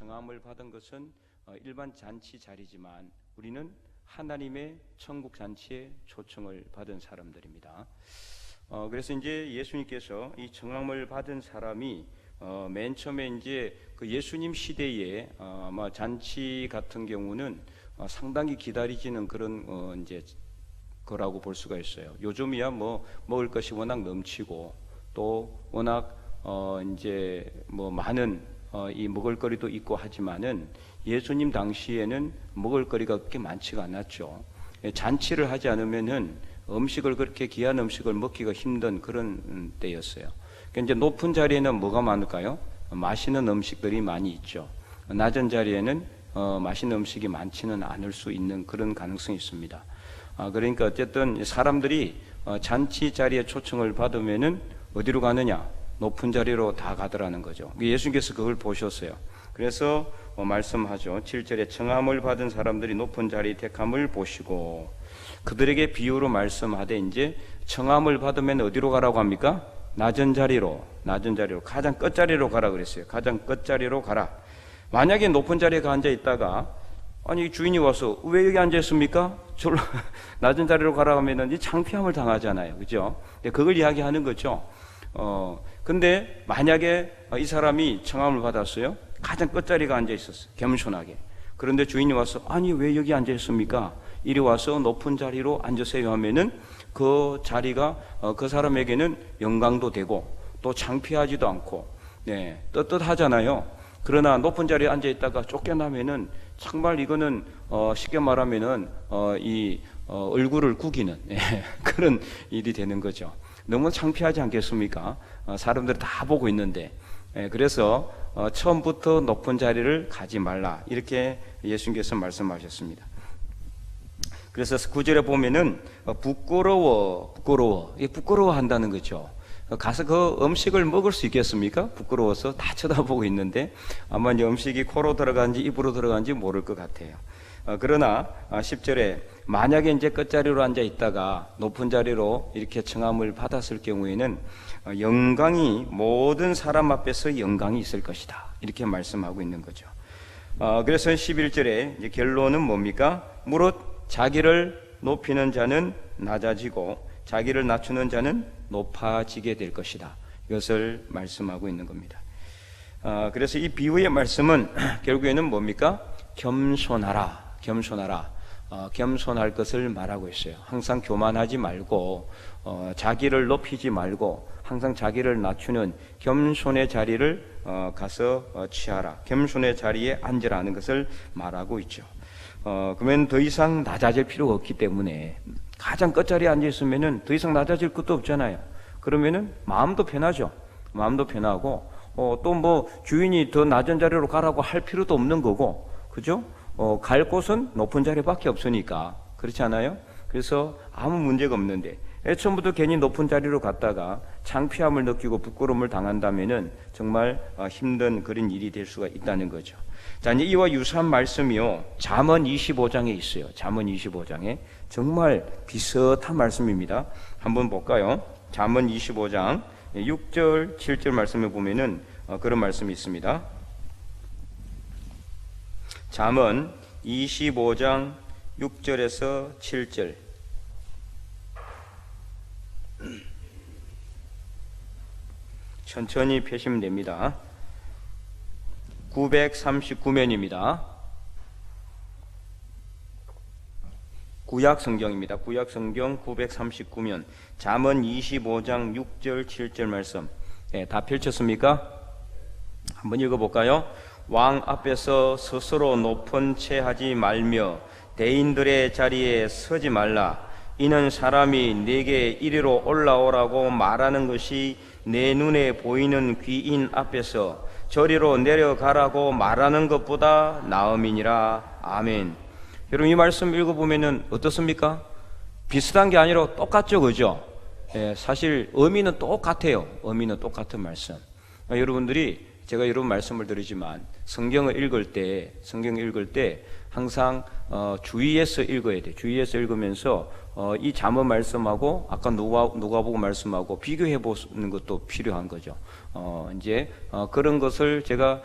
청함을 받은 것은 일반 잔치 자리지만 우리는 하나님의 천국 잔치에 초청을 받은 사람들입니다. 그래서 이제 예수님께서 이 청함을 받은 사람이 맨 처음에 이제 그 예수님 시대에 아마 잔치 같은 경우는 상당히 기다리지는 그런 이제 거라고 볼 수가 있어요. 요즘이야 뭐 먹을 것이 워낙 넘치고 또 워낙 이제 뭐 많은 이 먹을거리도 있고 하지만은 예수님 당시에는 먹을거리가 그렇게 많지가 않았죠. 잔치를 하지 않으면은 음식을 그렇게 귀한 음식을 먹기가 힘든 그런 때였어요. 그러니까 이제 높은 자리에는 뭐가 많을까요? 맛있는 음식들이 많이 있죠. 낮은 자리에는 맛있는 음식이 많지는 않을 수 있는 그런 가능성이 있습니다. 그러니까 어쨌든 사람들이 잔치 자리에 초청을 받으면은 어디로 가느냐? 높은 자리로 다 가더라는 거죠. 예수님께서 그걸 보셨어요. 그래서 말씀하죠. 7절에 청함을 받은 사람들이 높은 자리 택함을 보시고 그들에게 비유로 말씀하되 이제 청함을 받으면 어디로 가라고 합니까? 낮은 자리로 가장 끝자리로 가라 그랬어요. 가장 끝자리로 가라. 만약에 높은 자리에 앉아 있다가 아니 주인이 와서 왜 여기 앉아 있습니까? 저로 낮은 자리로 가라 하면은 이 창피함을 당하잖아요. 그죠? 그걸 이야기하는 거죠. 근데 만약에 이 사람이 청함을 받았어요. 가장 끝자리가 앉아 있었어요. 겸손하게. 그런데 주인이 와서 아니 왜 여기 앉아 있습니까? 이리 와서 높은 자리로 앉으세요 하면은 그 자리가 그 사람에게는 영광도 되고 또 창피하지도 않고 떳떳하잖아요. 그러나 높은 자리에 앉아 있다가 쫓겨나면은 정말 이거는 쉽게 말하면은 이 얼굴을 구기는 그런 일이 되는 거죠. 너무 창피하지 않겠습니까? 사람들이 다 보고 있는데. 그래서 처음부터 높은 자리를 가지 말라 이렇게 예수님께서 말씀하셨습니다. 그래서 9절에 보면은 부끄러워한다는 거죠. 가서 그 음식을 먹을 수 있겠습니까? 부끄러워서 다 쳐다보고 있는데 아마 이제 음식이 코로 들어간지 입으로 들어간지 모를 것 같아요. 그러나 10절에 만약에 이제 끝자리로 앉아 있다가 높은 자리로 이렇게 청함을 받았을 경우에는 영광이 모든 사람 앞에서 영광이 있을 것이다 이렇게 말씀하고 있는 거죠. 그래서 11절에 이제 결론은 뭡니까? 무릇 자기를 높이는 자는 낮아지고 자기를 낮추는 자는 높아지게 될 것이다. 이것을 말씀하고 있는 겁니다. 그래서 이 비유의 말씀은 결국에는 뭡니까? 겸손하라. 겸손할 것을 말하고 있어요. 항상 교만하지 말고 자기를 높이지 말고 항상 자기를 낮추는 겸손의 자리를 가서 취하라. 겸손의 자리에 앉으라는 것을 말하고 있죠. 그러면 더 이상 낮아질 필요가 없기 때문에 가장 끝자리에 앉아 있으면은 더 이상 낮아질 것도 없잖아요. 그러면은 마음도 편하죠. 마음도 편하고 또 뭐 주인이 더 낮은 자리로 가라고 할 필요도 없는 거고, 그죠? 갈 곳은 높은 자리밖에 없으니까. 그렇지 않아요? 그래서 아무 문제가 없는데 처음부터 괜히 높은 자리로 갔다가 창피함을 느끼고 부끄러움을 당한다면은 정말 힘든 그런 일이 될 수가 있다는 거죠. 자, 이제 이와 유사한 말씀이요. 잠언 25장에 있어요. 잠언 25장에 정말 비슷한 말씀입니다. 한번 볼까요? 잠언 25장 6절, 7절 말씀에 보면은 그런 말씀이 있습니다. 잠언 25장 6절에서 7절. 천천히 펴시면 됩니다. 939면입니다. 구약성경입니다. 구약성경 939면 잠언 25장 6절 7절 말씀. 다 펼쳤습니까? 한번 읽어볼까요? 왕 앞에서 스스로 높은 채 하지 말며 대인들의 자리에 서지 말라. 이는 사람이 네게 이리로 올라오라고 말하는 것이 내 눈에 보이는 귀인 앞에서 저리로 내려가라고 말하는 것보다 나음이니라. 아멘. 여러분 이 말씀 읽어보면 어떻습니까? 비슷한 게 아니라 똑같죠, 그죠? 사실 의미는 똑같아요. 의미는 똑같은 말씀. 여러분들이 제가 여러분 말씀을 드리지만 성경을 읽을 때 항상 주의해서 읽어야 돼. 주의해서 읽으면서 이 잠언 말씀하고 아까 누가복음 말씀하고 비교해 보는 것도 필요한 거죠. 이제 그런 것을 제가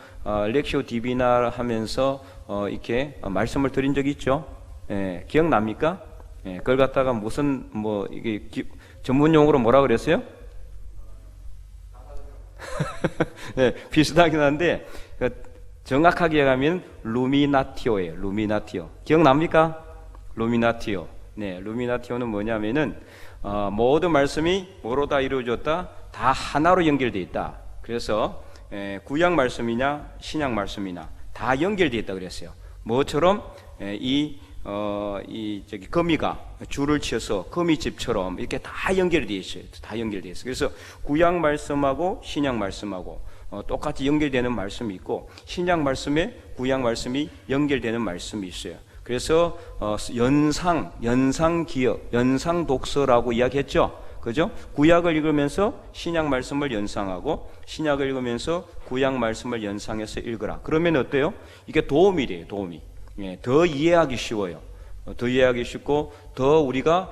렉시오 디비나 하면서 이렇게 말씀을 드린 적이 있죠. 예, 기억납니까? 예, 그걸 갖다가 무슨 이게 전문 용어로 뭐라 그랬어요? 네, 비슷하긴 한데 정확하게 얘기하면 루미나티오예요. 루미나티오. 기억납니까? 루미나티오. 네, 루미나티오는 뭐냐면은 모든 말씀이 뭐로 다 이루어졌다? 다 하나로 연결되어 있다. 그래서 구약 말씀이냐 신약 말씀이나 다 연결되어 있다 그랬어요. 뭐처럼 거미가 줄을 치어서 거미집처럼 이렇게 다 연결되어 있어요. 다 연결되어 있어요. 그래서 구약 말씀하고 신약 말씀하고 똑같이 연결되는 말씀이 있고 신약 말씀에 구약 말씀이 연결되는 말씀이 있어요. 그래서 연상 기억, 연상 독서라고 이야기했죠. 그죠? 구약을 읽으면서 신약 말씀을 연상하고 신약을 읽으면서 구약 말씀을 연상해서 읽으라. 그러면 어때요? 이게 도움이 돼요. 도움이. 예, 더 이해하기 쉬워요. 더 이해하기 쉽고 더 우리가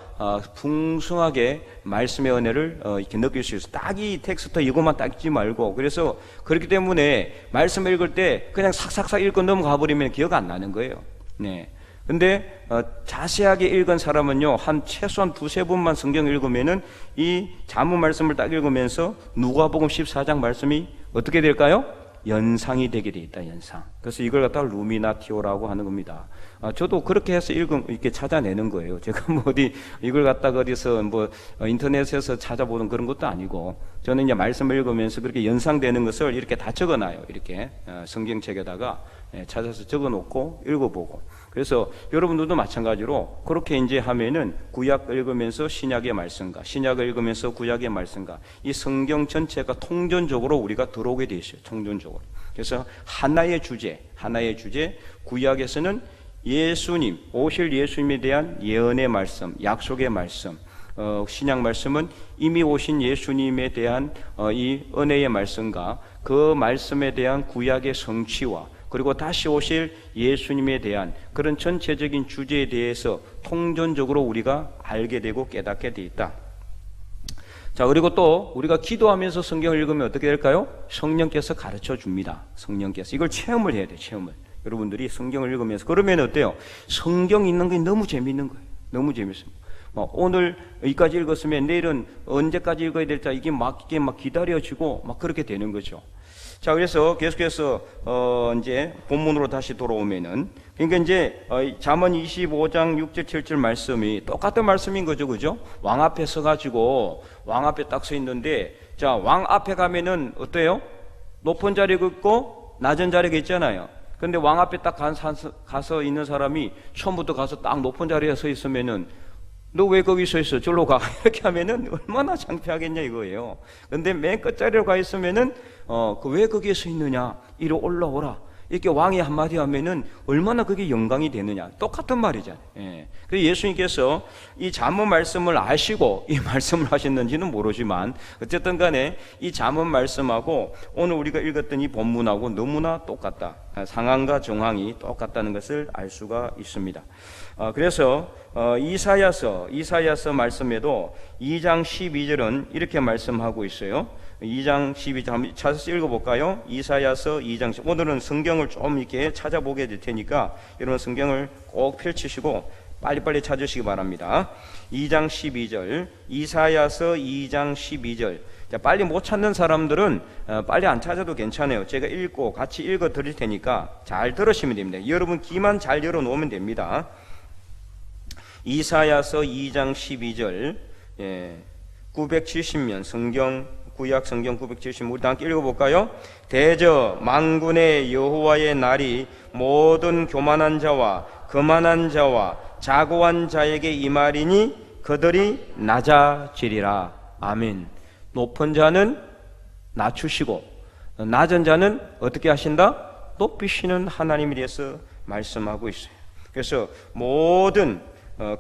풍성하게 말씀의 은혜를 이렇게 느낄 수 있어요. 딱 이 텍스트 이것만 딱 읽지 말고. 그래서 그렇기 때문에 말씀을 읽을 때 그냥 삭삭삭 읽고 넘어가 버리면 기억 안 나는 거예요. 네. 근데 자세하게 읽은 사람은요, 최소한 두세 번만 성경 읽으면은 이 잠언 말씀을 딱 읽으면서 누가복음 14장 말씀이 어떻게 될까요? 연상이 되게 돼 있다. 연상. 그래서 이걸 갖다가 루미나티오라고 하는 겁니다. 저도 그렇게 해서 이렇게 찾아내는 거예요. 제가 어디 이걸 갖다가 어디서 인터넷에서 찾아보는 그런 것도 아니고 저는 이제 말씀을 읽으면서 그렇게 연상되는 것을 이렇게 다 적어놔요. 이렇게 성경책에다가 찾아서 적어놓고 읽어보고. 그래서 여러분들도 마찬가지로 그렇게 이제 하면은 구약 읽으면서 신약의 말씀과 신약을 읽으면서 구약의 말씀과 이 성경 전체가 통전적으로 우리가 들어오게 돼 있어요. 통전적으로. 그래서 하나의 주제, 구약에서는 예수님, 오실 예수님에 대한 예언의 말씀, 약속의 말씀, 신약 말씀은 이미 오신 예수님에 대한 이 은혜의 말씀과 그 말씀에 대한 구약의 성취와 그리고 다시 오실 예수님에 대한 그런 전체적인 주제에 대해서 통전적으로 우리가 알게 되고 깨닫게 돼 있다. 자, 그리고 또 우리가 기도하면서 성경을 읽으면 어떻게 될까요? 성령께서 가르쳐 줍니다. 성령께서. 이걸 체험을 해야 돼요. 체험을. 여러분들이 성경을 읽으면서. 그러면 어때요? 성경 읽는 게 너무 재밌는 거예요. 너무 재밌습니다. 오늘 여기까지 읽었으면 내일은 언제까지 읽어야 될지 이게 막 기다려지고 막 그렇게 되는 거죠. 자, 그래서 계속해서 이제 본문으로 다시 돌아오면은, 그러니까 이제 잠언 25장 6절 7절 말씀이 똑같은 말씀인 거죠, 그죠? 왕 앞에 서가지고 왕 앞에 딱 서 있는데, 자, 왕 앞에 가면은 어때요? 높은 자리가 있고 낮은 자리가 있잖아요. 근데 왕 앞에 딱 가서 있는 사람이 처음부터 가서 딱 높은 자리에 서 있으면은 너 왜 거기 서 있어? 절로 가. 이렇게 하면은 얼마나 창피하겠냐 이거예요. 근데 맨 끝자리로 가 있으면은 왜 거기에 서 있느냐? 이리 올라오라. 이렇게 왕이 한마디 하면은 얼마나 그게 영광이 되느냐. 똑같은 말이잖아요. 예. 그래서 예수님께서 이 잠언 말씀을 아시고 이 말씀을 하셨는지는 모르지만 어쨌든 간에 이 잠언 말씀하고 오늘 우리가 읽었던 이 본문하고 너무나 똑같다. 상황과 정황이 똑같다는 것을 알 수가 있습니다. 그래서 이사야서 말씀에도 2장 12절은 이렇게 말씀하고 있어요. 2장 12절 한번 찾아서 읽어볼까요? 이사야서 2장 10. 오늘은 성경을 좀 이렇게 찾아보게 될 테니까 여러분 성경을 꼭 펼치시고 빨리빨리 찾으시기 바랍니다. 2장 12절 이사야서 2장 12절. 자, 빨리 못 찾는 사람들은 빨리 안 찾아도 괜찮아요. 제가 읽고 같이 읽어 드릴 테니까 잘 들으시면 됩니다. 여러분 귀만 잘 열어놓으면 됩니다. 이사야서 2장 12절 970면 구약 성경 970 우리 다 함께 읽어볼까요? 대저 만군의 여호와의 날이 모든 교만한 자와 거만한 자와 자고한 자에게 임하리니 그들이 낮아지리라. 아멘. 높은 자는 낮추시고 낮은 자는 어떻게 하신다? 높이시는 하나님에 대해서 말씀하고 있어요. 그래서 모든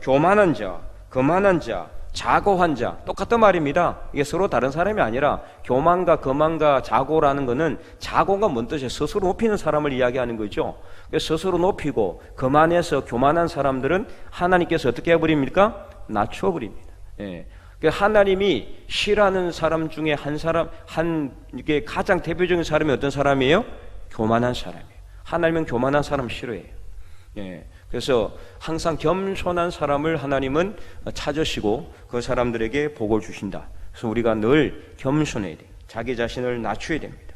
교만한 자, 거만한 자, 자고한 자, 똑같은 말입니다. 이게 서로 다른 사람이 아니라 교만과 거만과 자고라는 것은 자고가 뭔 뜻이에요? 스스로 높이는 사람을 이야기하는 거죠. 스스로 높이고 거만해서 교만한 사람들은 하나님께서 어떻게 해버립니까? 낮춰버립니다. 예. 하나님이 싫어하는 사람 중에 이게 가장 대표적인 사람이 어떤 사람이에요? 교만한 사람이에요. 하나님은 교만한 사람 싫어해요. 예. 그래서 항상 겸손한 사람을 하나님은 찾으시고 그 사람들에게 복을 주신다. 그래서 우리가 늘 겸손해야 돼요. 자기 자신을 낮춰야 됩니다.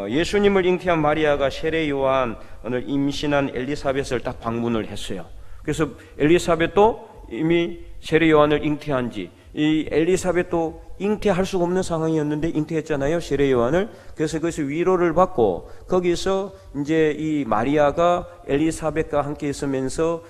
예수님을 잉태한 마리아가 세례 요한 오늘 임신한 엘리사벳을 딱 방문을 했어요. 그래서 엘리사벳도 이미 세례 요한을 잉태한 지, 이 엘리사벳도 잉태할 수가 없는 상황이었는데 잉태했잖아요, 세례 요한을. 그래서 거기서 위로를 받고 거기서 이제 이 마리아가 엘리사벳과 함께 있으면서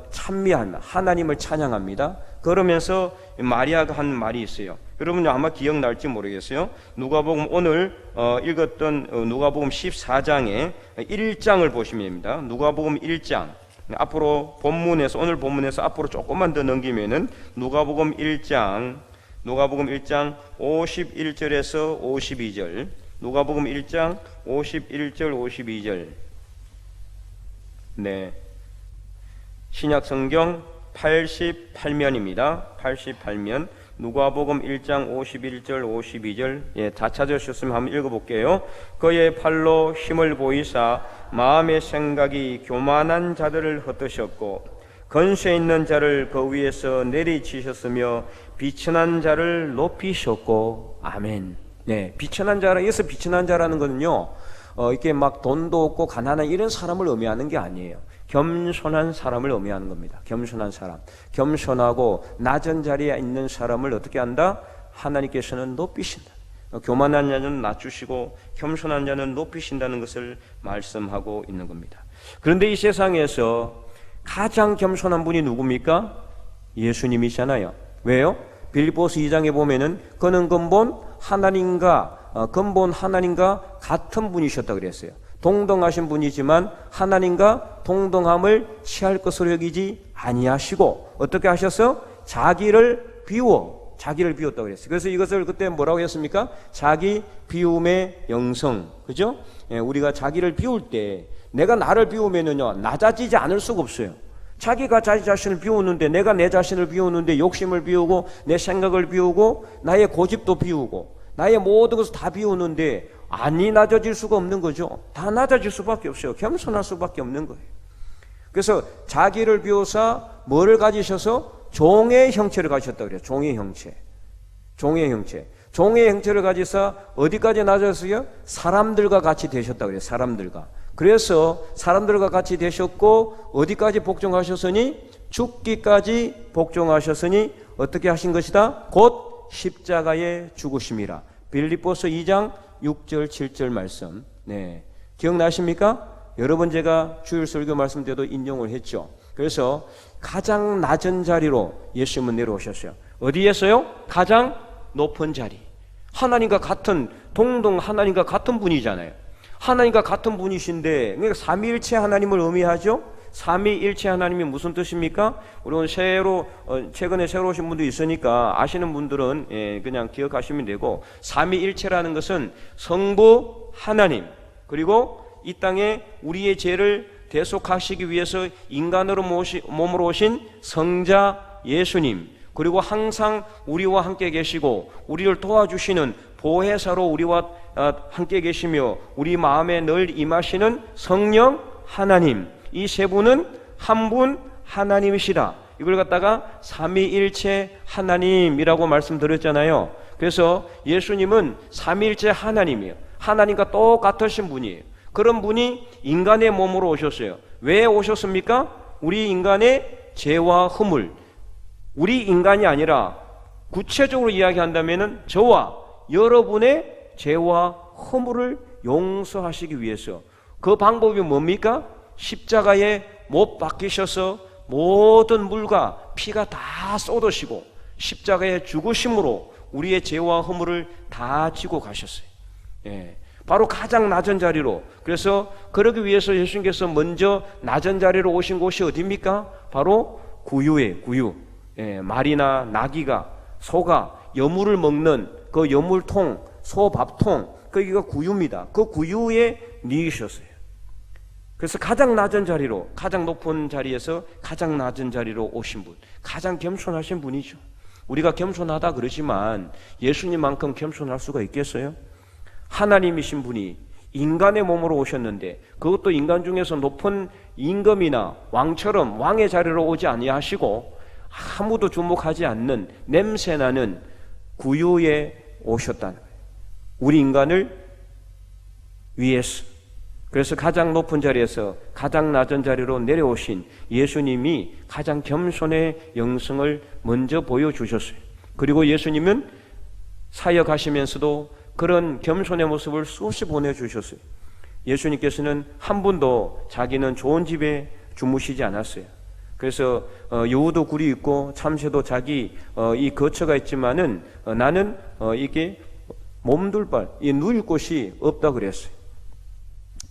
찬미한 하나님을 찬양합니다. 그러면서 마리아가 한 말이 있어요. 여러분 아마 기억날지 모르겠어요. 누가복음 오늘 읽었던 누가복음 14장의 1장을 보시면 됩니다. 누가복음 1장. 앞으로 본문에서, 오늘 본문에서 앞으로 조금만 더 넘기면은 누가복음 1장 51절에서 52절, 누가복음 1장 51절 52절. 네, 신약 성경 88면입니다. 88면 누가복음 1장 51절 52절. 예, 다 찾으셨으면 한번 읽어볼게요. 그의 팔로 힘을 보이사 마음의 생각이 교만한 자들을 흩으셨고 건세 있는 자를 그 위에서 내리치셨으며 비천한 자를 높이셨고. 아멘. 네, 비천한 자라, 여기서 비천한 자라는 거는요, 이렇게 막 돈도 없고 가난한 이런 사람을 의미하는 게 아니에요. 겸손한 사람을 의미하는 겁니다. 겸손한 사람, 겸손하고 낮은 자리에 있는 사람을 어떻게 한다? 하나님께서는 높이신다. 교만한 자는 낮추시고 겸손한 자는 높이신다는 것을 말씀하고 있는 겁니다. 그런데 이 세상에서 가장 겸손한 분이 누굽니까? 예수님이잖아요. 왜요? 빌립보서 2장에 보면은 그는 근본 하나님과 같은 분이셨다 그랬어요. 동등하신 분이지만 하나님과 동등함을 취할 것으로 여기지 아니하시고 어떻게 하셨어요? 자기를 비웠다고 그랬어요. 그래서 이것을 그때 뭐라고 했습니까? 자기 비움의 영성. 그죠? 예, 우리가 자기를 비울 때, 내가 나를 비우면은요, 낮아지지 않을 수가 없어요. 자기가 자기 자신을 비우는데, 내가 내 자신을 비우는데 욕심을 비우고 내 생각을 비우고 나의 고집도 비우고 나의 모든 것을 다 비우는데 아니 낮아질 수가 없는 거죠. 다 낮아질 수밖에 없어요. 겸손할 수밖에 없는 거예요. 그래서 자기를 비워서 뭐를 가지셔서 종의 형체를 가지셨다고 그래요. 종의 형체. 종의 형체를 가지사 어디까지 낮았어요? 사람들과 같이 되셨다고 그래요. 그래서 사람들과 같이 되셨고 어디까지 복종하셨으니? 죽기까지 복종하셨으니 어떻게 하신 것이다? 곧 십자가에 죽으심이라. 빌립보서 2장 6절 7절 말씀. 네, 기억나십니까? 여러 번 제가 주일 설교 말씀 때도 인용을 했죠. 그래서 가장 낮은 자리로 예수님은 내려오셨어요. 어디에서요? 가장 높은 자리. 하나님과 같은, 하나님과 같은 분이잖아요. 하나님과 같은 분이신데, 그러니까 삼위일체 하나님을 의미하죠. 삼위일체 하나님이 무슨 뜻입니까? 우리 오늘 최근에 새로 오신 분도 있으니까 아시는 분들은 그냥 기억하시면 되고, 삼위일체라는 것은 성부 하나님, 그리고 이 땅에 우리의 죄를 대속하시기 위해서 인간으로 몸으로 오신 성자 예수님, 그리고 항상 우리와 함께 계시고 우리를 도와주시는 보혜사로 우리와 함께 계시며 우리 마음에 늘 임하시는 성령 하나님, 이 세 분은 한 분 하나님이시다. 이걸 갖다가 삼위일체 하나님이라고 말씀드렸잖아요. 그래서 예수님은 삼위일체 하나님이에요. 하나님과 똑같으신 분이에요. 그런 분이 인간의 몸으로 오셨어요. 왜 오셨습니까? 우리 인간의 죄와 허물, 우리 인간이 아니라 구체적으로 이야기한다면 저와 여러분의 죄와 허물을 용서하시기 위해서. 그 방법이 뭡니까? 십자가에 못 박히셔서 모든 물과 피가 다 쏟으시고 십자가에 죽으심으로 우리의 죄와 허물을 다 지고 가셨어요. 예, 바로 가장 낮은 자리로. 그래서 그러기 위해서 예수님께서 먼저 낮은 자리로 오신 곳이 어디입니까? 바로 구유예요. 구유. 말이나 나귀가 소가 여물을 먹는 그 여물통, 소밥통, 거기가 구유입니다. 그 구유에 누이셨어요. 그래서 가장 낮은 자리로, 가장 높은 자리에서 가장 낮은 자리로 오신 분, 가장 겸손하신 분이죠. 우리가 겸손하다 그러지만 예수님만큼 겸손할 수가 있겠어요? 하나님이신 분이 인간의 몸으로 오셨는데, 그것도 인간 중에서 높은 임금이나 왕처럼 왕의 자리로 오지 아니하시고 아무도 주목하지 않는 냄새나는 구유에 오셨다는 거예요. 우리 인간을 위해서. 그래서 가장 높은 자리에서 가장 낮은 자리로 내려오신 예수님이 가장 겸손의 영성을 먼저 보여주셨어요. 그리고 예수님은 사역하시면서도 그런 겸손의 모습을 수없이 보내주셨어요. 예수님께서는 한 번도 자기는 좋은 집에 주무시지 않았어요. 그래서 여우도 굴이 있고 참새도 자기 이 거처가 있지만은 나는 이게 몸둘 발, 이 누일 곳이 없다 그랬어요.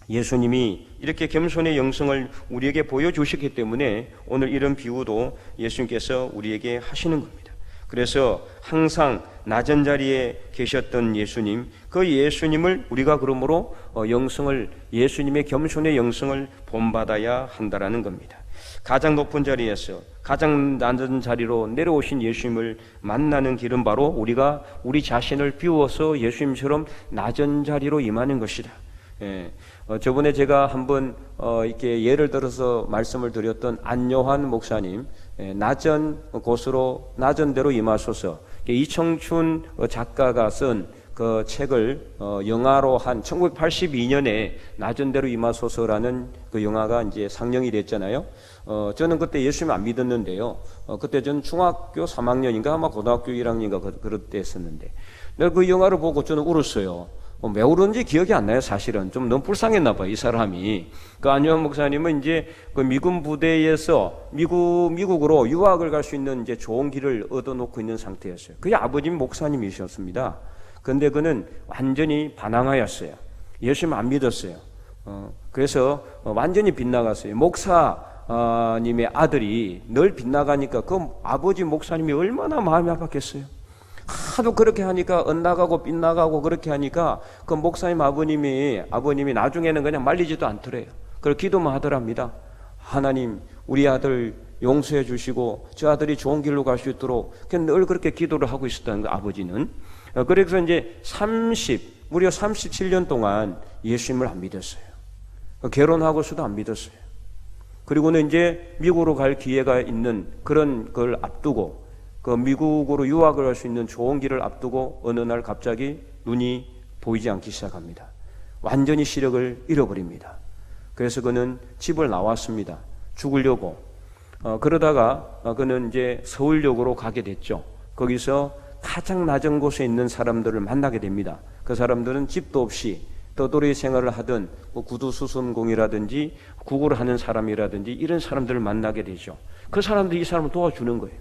예수님이 이렇게 겸손의 영성을 우리에게 보여주셨기 때문에 오늘 이런 비유도 예수님께서 우리에게 하시는 겁니다. 그래서 항상 낮은 자리에 계셨던 예수님, 그 예수님을 우리가 그러므로 영성을, 예수님의 겸손의 영성을 본받아야 한다라는 겁니다. 가장 높은 자리에서 가장 낮은 자리로 내려오신 예수님을 만나는 길은 바로 우리가 우리 자신을 비워서 예수님처럼 낮은 자리로 임하는 것이다. 저번에 제가 한번 이렇게 예를 들어서 말씀을 드렸던 안요한 목사님, 낮은 곳으로 낮은 데로 임하소서, 이청춘 작가가 쓴 그 책을 영화로 한 1982년에 낮은 데로 임하소서라는 그 영화가 이제 상영이 됐잖아요. 저는 그때 예수님 안 믿었는데요. 그때 저는 중학교 3학년인가 아마 고등학교 1학년인가 그럴 때 했었는데, 내가 그 영화를 보고 저는 울었어요. 왜 울었는지 기억이 안 나요. 사실은 좀 너무 불쌍했나 봐요, 이 사람이. 그 안요한 목사님은 이제 그 미군 부대에서 미국으로 유학을 갈 수 있는 이제 좋은 길을 얻어놓고 있는 상태였어요. 그게 아버님 목사님이셨습니다. 근데 그는 완전히 반항하였어요. 예수님 안 믿었어요. 그래서 완전히 빗나갔어요. 목사님의 아들이 늘 빗나가니까 그 아버지 목사님이 얼마나 마음이 아팠겠어요. 하도 그렇게 하니까 엇나가고 빗나가고 그렇게 하니까 그 목사님 아버님이 나중에는 그냥 말리지도 않더래요. 그걸 기도만 하더랍니다. 하나님, 우리 아들 용서해 주시고 저 아들이 좋은 길로 갈 수 있도록 늘 그렇게 기도를 하고 있었다는 거, 아버지는. 그래서 이제 무려 37년 동안 예수님을 안 믿었어요. 결혼하고서도 안 믿었어요. 그리고는 이제 미국으로 갈 기회가 있는 그런 걸 앞두고, 그 미국으로 유학을 할 수 있는 좋은 길을 앞두고 어느 날 갑자기 눈이 보이지 않기 시작합니다. 완전히 시력을 잃어버립니다. 그래서 그는 집을 나왔습니다. 죽으려고. 그러다가 그는 이제 서울역으로 가게 됐죠. 거기서 가장 낮은 곳에 있는 사람들을 만나게 됩니다. 그 사람들은 집도 없이 떠돌이 생활을 하던 구두수선공이라든지 구걸을 하는 사람이라든지 이런 사람들을 만나게 되죠. 그 사람들이 이 사람을 도와주는 거예요.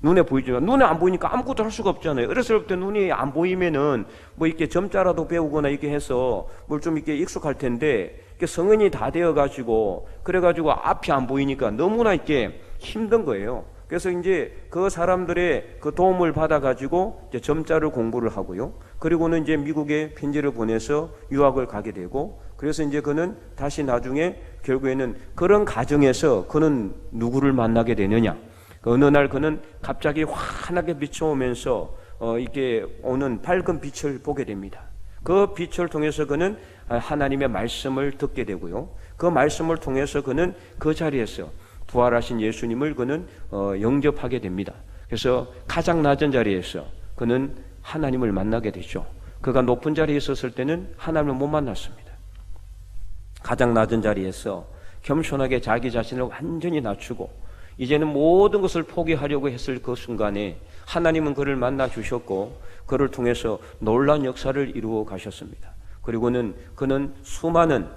눈에 보이지만 눈에 안 보이니까 아무것도 할 수가 없잖아요. 어렸을 때 눈이 안 보이면은 뭐 이렇게 점자라도 배우거나 이렇게 해서 뭘 좀 이렇게 익숙할 텐데, 성인이 다 되어가지고 그래가지고 앞이 안 보이니까 너무나 이렇게 힘든 거예요. 그래서 이제 그 사람들의 그 도움을 받아가지고 이제 점자를 공부를 하고요. 그리고는 이제 미국에 편지를 보내서 유학을 가게 되고, 그래서 이제 그는 다시 나중에 결국에는 그런 가정에서 그는 누구를 만나게 되느냐. 어느 날 그는 갑자기 환하게 비춰오면서 이렇게 오는 밝은 빛을 보게 됩니다. 그 빛을 통해서 그는 하나님의 말씀을 듣게 되고요. 그 말씀을 통해서 그는 그 자리에서 부활하신 예수님을 그는 영접하게 됩니다. 그래서 가장 낮은 자리에서 그는 하나님을 만나게 되죠. 그가 높은 자리에 있었을 때는 하나님을 못 만났습니다. 가장 낮은 자리에서 겸손하게 자기 자신을 완전히 낮추고 이제는 모든 것을 포기하려고 했을 그 순간에 하나님은 그를 만나 주셨고 그를 통해서 놀라운 역사를 이루어 가셨습니다. 그리고는 그는 수많은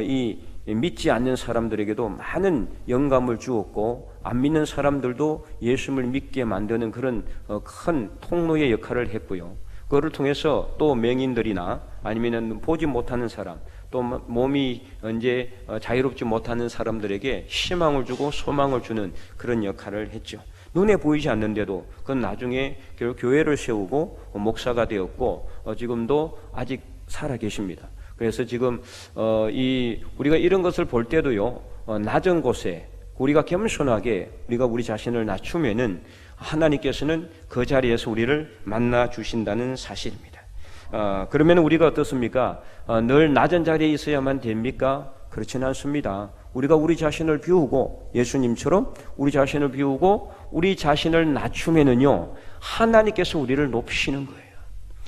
이 믿지 않는 사람들에게도 많은 영감을 주었고, 안 믿는 사람들도 예수님을 믿게 만드는 그런 큰 통로의 역할을 했고요. 그를 통해서 또 맹인들이나 아니면 보지 못하는 사람, 또 몸이 이제 자유롭지 못하는 사람들에게 희망을 주고 소망을 주는 그런 역할을 했죠. 눈에 보이지 않는데도 그건 나중에 결국 교회를 세우고 목사가 되었고 지금도 아직 살아 계십니다. 그래서 지금 우리가 이런 것을 볼 때도요, 낮은 곳에 우리가 겸손하게 우리가 우리 자신을 낮추면은 하나님께서는 그 자리에서 우리를 만나 주신다는 사실입니다. 그러면 우리가 어떻습니까? 늘 낮은 자리에 있어야만 됩니까? 그렇지는 않습니다. 우리가 우리 자신을 비우고 예수님처럼 우리 자신을 비우고 우리 자신을 낮추면은요, 하나님께서 우리를 높이시는 거예요.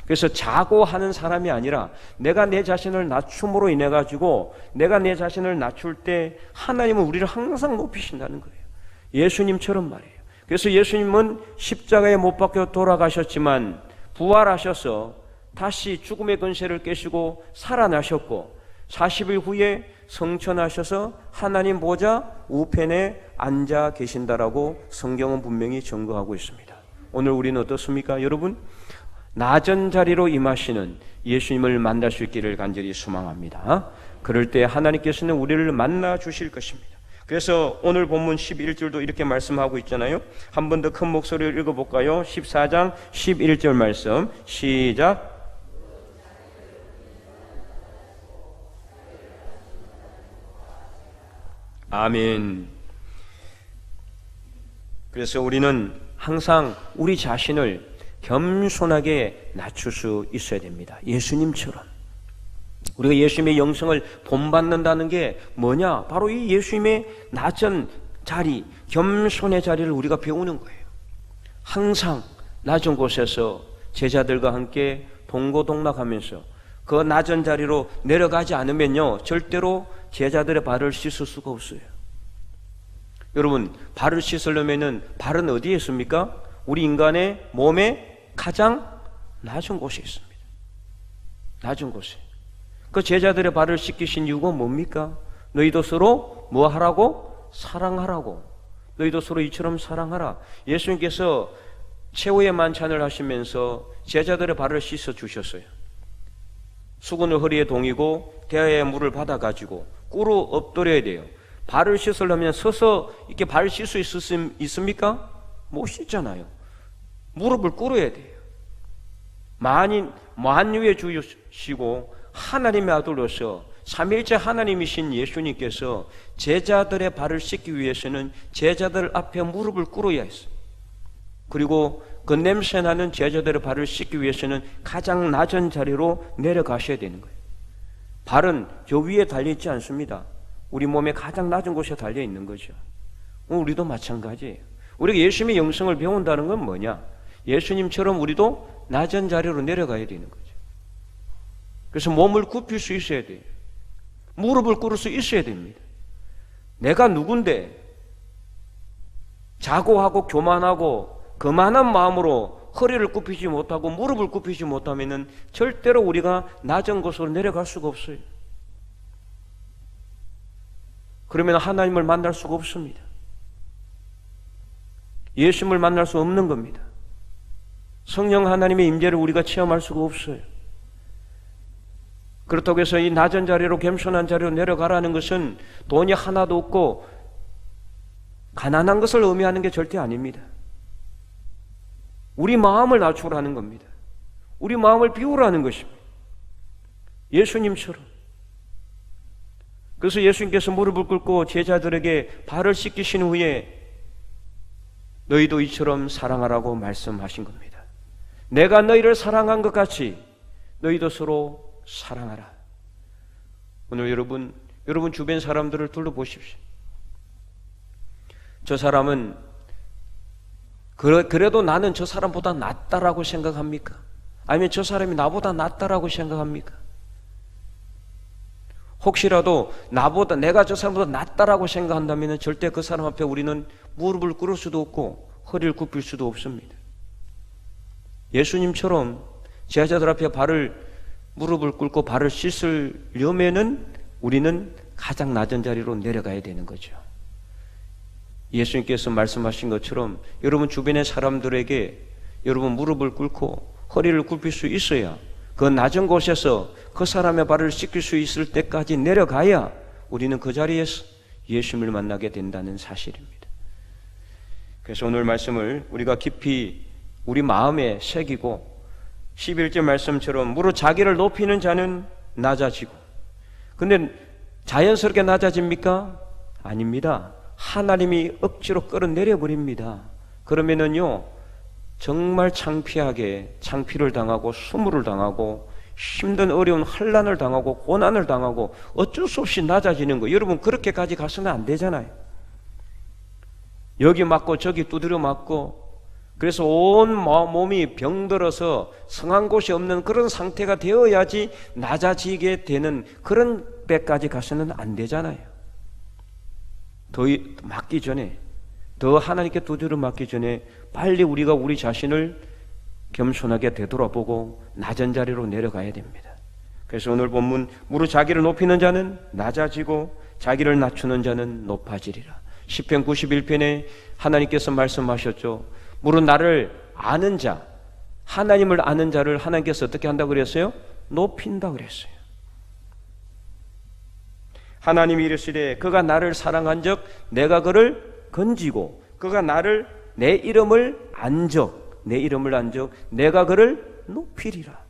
그래서 자고 하는 사람이 아니라 내가 내 자신을 낮춤으로 인해 가지고 내가 내 자신을 낮출 때 하나님은 우리를 항상 높이신다는 거예요. 예수님처럼 말이에요. 그래서 예수님은 십자가에 못 박혀 돌아가셨지만 부활하셔서 다시 죽음의 권세를 깨시고 살아나셨고 40일 후에 성천하셔서 하나님 보좌 우편에 앉아 계신다라고 성경은 분명히 증거하고 있습니다. 오늘 우리는 어떻습니까? 여러분, 낮은 자리로 임하시는 예수님을 만날 수 있기를 간절히 소망합니다. 그럴 때 하나님께서는 우리를 만나 주실 것입니다. 그래서 오늘 본문 11절도 이렇게 말씀하고 있잖아요. 한 번 더 큰 목소리로 읽어볼까요? 14장 11절 말씀 시작. 아멘. 그래서 우리는 항상 우리 자신을 겸손하게 낮출 수 있어야 됩니다. 예수님처럼. 우리가 예수님의 영성을 본받는다는 게 뭐냐? 바로 이 예수님의 낮은 자리, 겸손의 자리를 우리가 배우는 거예요. 항상 낮은 곳에서 제자들과 함께 동고동락하면서 그 낮은 자리로 내려가지 않으면요, 절대로 제자들의 발을 씻을 수가 없어요. 여러분, 발을 씻으려면은 발은 어디에 있습니까? 우리 인간의 몸에 가장 낮은 곳에 있습니다. 낮은 곳에. 그 제자들의 발을 씻기신 이유가 뭡니까? 너희도 서로 뭐 하라고? 사랑하라고. 너희도 서로 이처럼 사랑하라. 예수님께서 최후의 만찬을 하시면서 제자들의 발을 씻어 주셨어요. 수건을 허리에 동이고 대야에 물을 받아가지고 꿇어 엎드려야 돼요. 발을 씻으려면 서서 이렇게 발 씻을 수 있습니까? 못 씻잖아요. 무릎을 꿇어야 돼요. 만유의 주이시고 하나님의 아들로서 삼위일체 하나님이신 예수님께서 제자들의 발을 씻기 위해서는 제자들 앞에 무릎을 꿇어야 했어요. 그리고 그 냄새나는 제자들의 발을 씻기 위해서는 가장 낮은 자리로 내려가셔야 되는 거예요. 발은 저 위에 달려있지 않습니다. 우리 몸의 가장 낮은 곳에 달려있는 거죠. 우리도 마찬가지예요. 우리가 예수님의 영성을 배운다는 건 뭐냐? 예수님처럼 우리도 낮은 자리로 내려가야 되는 거죠. 그래서 몸을 굽힐 수 있어야 돼요. 무릎을 꿇을 수 있어야 됩니다. 내가 누군데 자고하고 교만하고 거만한 마음으로 허리를 굽히지 못하고 무릎을 굽히지 못하면 절대로 우리가 낮은 곳으로 내려갈 수가 없어요. 그러면 하나님을 만날 수가 없습니다. 예수님을 만날 수 없는 겁니다. 성령 하나님의 임재를 우리가 체험할 수가 없어요. 그렇다고 해서 이 낮은 자리로 겸손한 자리로 내려가라는 것은 돈이 하나도 없고 가난한 것을 의미하는 게 절대 아닙니다. 우리 마음을 낮추라는 겁니다. 우리 마음을 비우라는 것입니다. 예수님처럼. 그래서 예수님께서 무릎을 꿇고 제자들에게 발을 씻기신 후에 너희도 이처럼 사랑하라고 말씀하신 겁니다. 내가 너희를 사랑한 것 같이 너희도 서로 사랑하라. 오늘 여러분 주변 사람들을 둘러보십시오. 저 사람은 그래도 나는 저 사람보다 낫다라고 생각합니까? 아니면 저 사람이 나보다 낫다라고 생각합니까? 혹시라도 내가 저 사람보다 낫다라고 생각한다면 절대 그 사람 앞에 우리는 무릎을 꿇을 수도 없고 허리를 굽힐 수도 없습니다. 예수님처럼 제자들 앞에 무릎을 꿇고 발을 씻으려면은 우리는 가장 낮은 자리로 내려가야 되는 거죠. 예수님께서 말씀하신 것처럼 여러분 주변의 사람들에게 여러분 무릎을 꿇고 허리를 굽힐 수 있어야 그 낮은 곳에서 그 사람의 발을 씻길 수 있을 때까지 내려가야 우리는 그 자리에서 예수님을 만나게 된다는 사실입니다. 그래서 오늘 말씀을 우리가 깊이 우리 마음에 새기고 11절 말씀처럼 무릇 자기를 높이는 자는 낮아지고, 근데 자연스럽게 낮아집니까? 아닙니다. 하나님이 억지로 끌어내려 버립니다. 그러면은요 정말 창피하게 창피를 당하고 수모를 당하고 힘든 어려운 환난을 당하고 고난을 당하고 어쩔 수 없이 낮아지는 거. 여러분 그렇게까지 가서는 안 되잖아요. 여기 맞고 저기 두드려 맞고, 그래서 온 몸이 병들어서 성한 곳이 없는 그런 상태가 되어야지 낮아지게 되는 그런 때까지 가서는 안 되잖아요. 더 맞기 전에, 더 하나님께 두드려 맞기 전에 빨리 우리가 우리 자신을 겸손하게 되돌아보고 낮은 자리로 내려가야 됩니다. 그래서 오늘 본문 무릇 자기를 높이는 자는 낮아지고 자기를 낮추는 자는 높아지리라. 시편 91편에 하나님께서 말씀하셨죠. 무릇 나를 아는 자, 하나님을 아는 자를 하나님께서 어떻게 한다고 그랬어요? 높인다 그랬어요. 하나님이 이르시되 그가 나를 사랑한 적 내가 그를 건지고 그가 나를 내 이름을 안적 내가 그를 높이리라.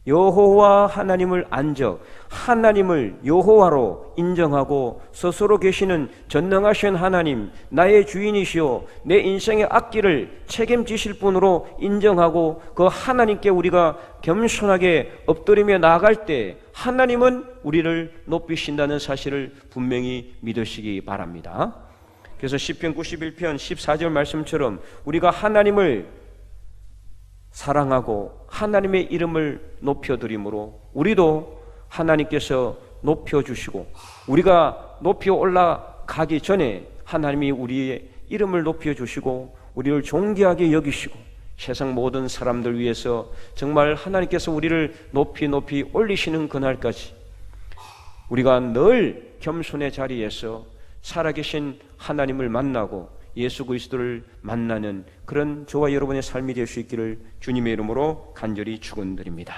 여호와 하나님을 안적, 하나님을 여호와로 인정하고 스스로 계시는 전능하신 하나님, 나의 주인이시오 내 인생의 앞길을 책임지실 분으로 인정하고 그 하나님께 우리가 겸손하게 엎드리며 나아갈 때 하나님은 우리를 높이신다는 사실을 분명히 믿으시기 바랍니다. 그래서 시편 91편 14절 말씀처럼 우리가 하나님을 사랑하고 하나님의 이름을 높여드림으로 우리도 하나님께서 높여주시고, 우리가 높이 올라가기 전에 하나님이 우리의 이름을 높여주시고 우리를 존귀하게 여기시고 세상 모든 사람들 위해서 정말 하나님께서 우리를 높이 올리시는 그날까지 우리가 늘 겸손의 자리에서 살아계신 하나님을 만나고 예수 그리스도를 만나는 그런 저와 여러분의 삶이 될 수 있기를 주님의 이름으로 간절히 축원드립니다.